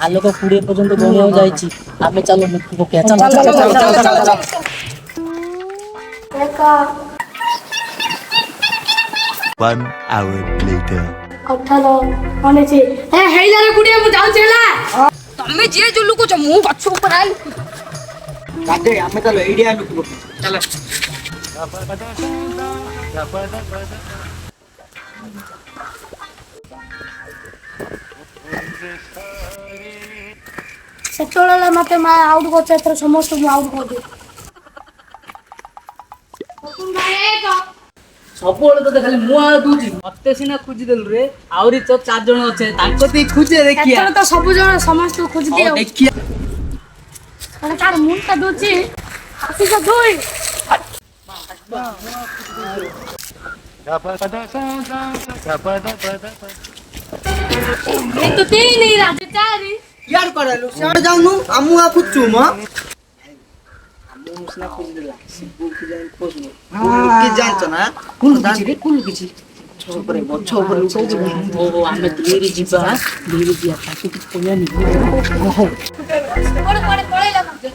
आलोक 20 पर्यंत गणिया जाइछि आमे चलो मृत्यु पके चलो चलो 1 hour later 18 19 ए हेइलारे गुडिया मु जाउ छला तमे जे जो लुको छ मु गछ ऊपर आइ काटे हमें चलो आइडिया लुको चलो सेतोला मते मा आउट करछ एतर समस्त मु आउट कर दे सबोले तो खाली मुआ दूची मते सिना खोजी देल रे आउरी तो 4 जण अछे ताको ती खोजे देखिया एतर तो सब जण समस्त खोज दियो देखिया अरे तार मुन का दूची आसी का दोई ए तो ते नहीं राजे चारी यार करलु साड जाउनु अमु आ पुच्चु म मुसना खोजी देला सिबु की जाइन खोजनु की जानछ ना कुल किछि छोपरे छोपर ओ आमे धीरे जिबा धीरे जिया ताकि कुछ कोया नहीं हो पड़े पड़ेला मते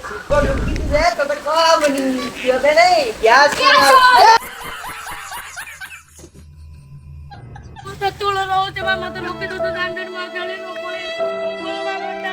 रे तो का बनी पियो दे नहीं ग्यास तो तोला रहो ते मते लोके तो जान जान मार जाले नो पड़े बोलवा बेटा